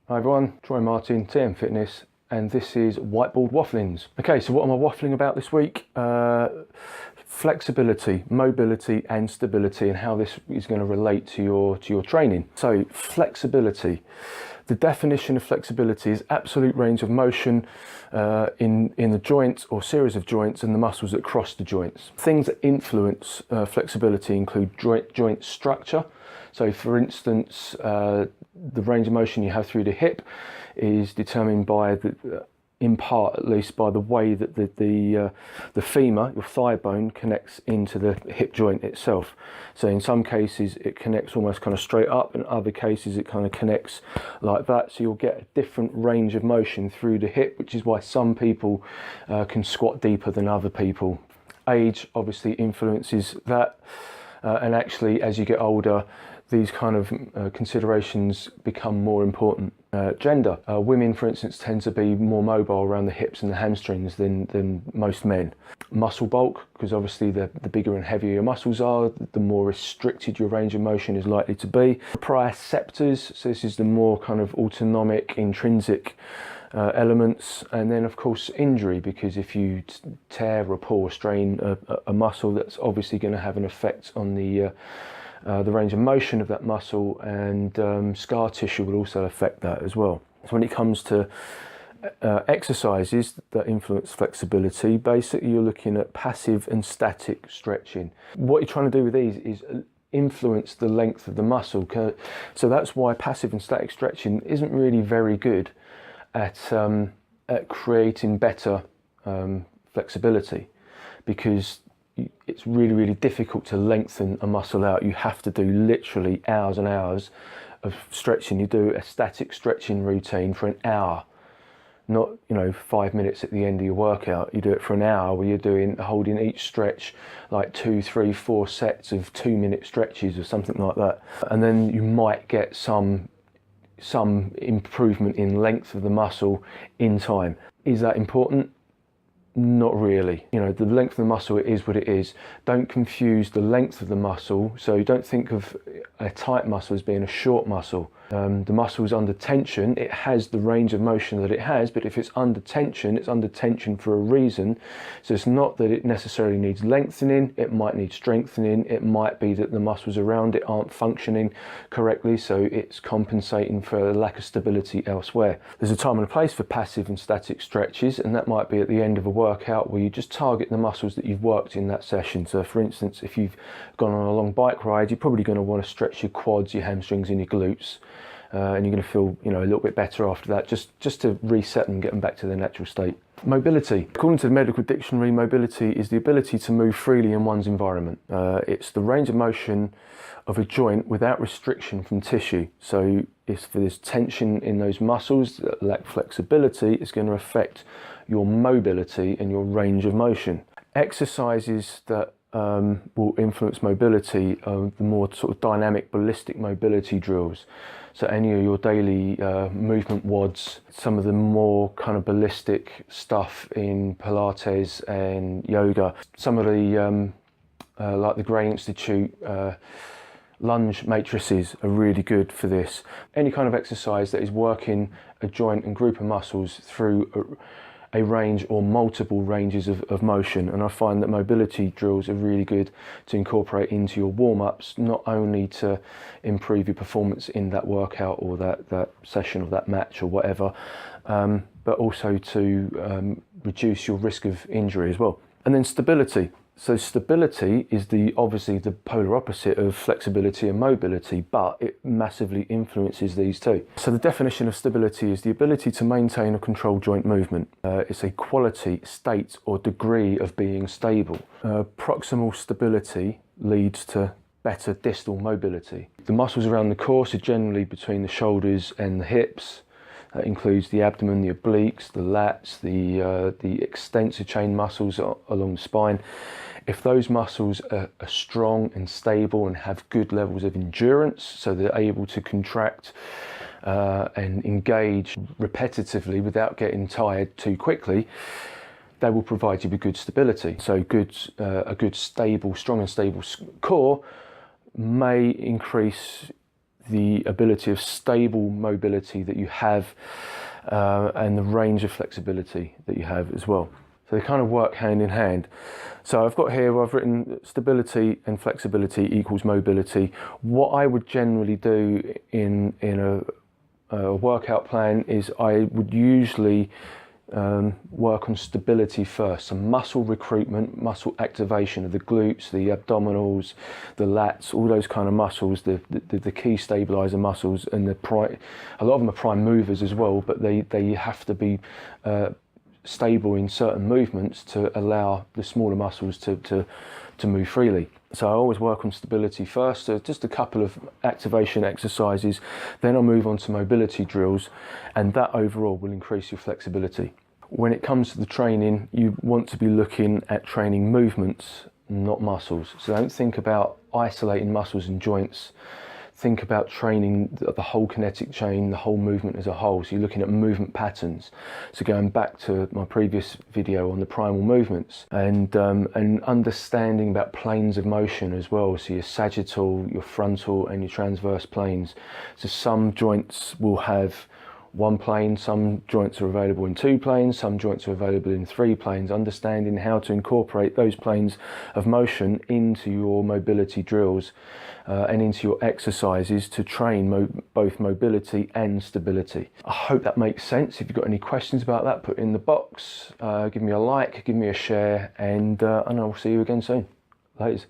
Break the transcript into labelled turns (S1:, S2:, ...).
S1: Hi everyone, Troy Martin, TM Fitness, and this is Whiteboard Wafflings. Okay, so what am I waffling about this week? Flexibility, mobility and stability, and how this is going to relate to your training. So flexibility. The definition of flexibility is absolute range of motion in the joint or series of joints and the muscles that cross the joints. Things that influence flexibility include joint structure. So for instance, the range of motion you have through the hip is determined by, in part at least, by the way that the femur, your thigh bone, connects into the hip joint itself. So in some cases it connects almost kind of straight up, and in other cases it kind of connects like that. So you'll get a different range of motion through the hip, which is why some people can squat deeper than other people. Age obviously influences that, and actually as you get older, these kind of considerations become more important. Gender. Women, for instance, tend to be more mobile around the hips and the hamstrings than most men. Muscle bulk, because obviously the bigger and heavier your muscles are, the more restricted your range of motion is likely to be. Proprioceptors, so this is the more kind of autonomic, intrinsic elements. And then of course injury, because if you tear or pull or strain a muscle, that's obviously going to have an effect on the range of motion of that muscle, and scar tissue will also affect that as well. So when it comes to exercises that influence flexibility, basically you're looking at passive and static stretching. What you're trying to do with these is influence the length of the muscle. So that's why passive and static stretching isn't really very good at creating better flexibility, because it's really difficult to lengthen a muscle out. You have to do literally hours and hours of stretching. You do a static stretching routine for an hour, not 5 minutes at the end of your workout. You do it for an hour, where you're holding each stretch like 2, 3, 4 sets of 2-minute stretches or something like that, and then you might get some improvement in length of the muscle in time. Is that important? Not really. The length of the muscle, it is what it is. Don't confuse the length of the muscle. So don't think of a tight muscle as being a short muscle. The muscle is under tension. It has the range of motion that it has, but if it's under tension for a reason. So it's not that it necessarily needs lengthening. It might need strengthening. It might be that the muscles around it aren't functioning correctly, so it's compensating for a lack of stability elsewhere. There's a time and a place for passive and static stretches, and that might be at the end of a workout where you just target the muscles that you've worked in that session. So for instance, if you've gone on a long bike ride, you're probably going to want to stretch your quads, your hamstrings and your glutes, and you're going to feel a little bit better after that, just to reset them and get them back to their natural state. Mobility. According to the medical dictionary, mobility is the ability to move freely in one's environment. It's the range of motion of a joint without restriction from tissue. So if there's tension in those muscles that lack flexibility, it's going to affect your mobility and your range of motion. Exercises that will influence mobility are the more sort of dynamic ballistic mobility drills. So any of your daily movement WODs, some of the more kind of ballistic stuff in Pilates and yoga, some of the like the Gray Institute lunge matrices are really good for this. Any kind of exercise that is working a joint and group of muscles through a range or multiple ranges of motion, and I find that mobility drills are really good to incorporate into your warm-ups, not only to improve your performance in that workout or that session or that match or whatever, but also to reduce your risk of injury as well. And then stability. So stability is obviously the polar opposite of flexibility and mobility, but it massively influences these two. So the definition of stability is the ability to maintain or control joint movement. It's a quality, state or degree of being stable. Proximal stability leads to better distal mobility. The muscles around the core are generally between the shoulders and the hips. That includes the abdomen, the obliques, the lats, the extensor chain muscles along the spine. If those muscles are strong and stable and have good levels of endurance, so they're able to contract and engage repetitively without getting tired too quickly, they will provide you with good stability. So a good stable, strong and stable core may increase the ability of stable mobility that you have and the range of flexibility that you have as well. So they kind of work hand in hand. So I've got here, I've written stability and flexibility equals mobility. What I would generally do in a workout plan is I would usually work on stability first. So muscle recruitment, muscle activation of the glutes, the abdominals, the lats, all those kind of muscles, the key stabilizer muscles, and a lot of them are prime movers as well, but they have to be stable in certain movements to allow the smaller muscles to move freely. So I always work on stability first, so just a couple of activation exercises, then I'll move on to mobility drills, and that overall will increase your flexibility. When it comes to the training, you want to be looking at training movements, not muscles. So don't think about isolating muscles and joints. Think about training the whole kinetic chain, the whole movement as a whole. So you're looking at movement patterns. So going back to my previous video on the primal movements and understanding about planes of motion as well. So your sagittal, your frontal and your transverse planes. So some joints will have one plane, some joints are available in 2 planes, some joints are available in 3 planes. Understanding how to incorporate those planes of motion into your mobility drills and into your exercises to train both mobility and stability. I hope that makes sense. If you've got any questions about that, put it in the box, give me a like, give me a share, and I'll see you again soon. Later.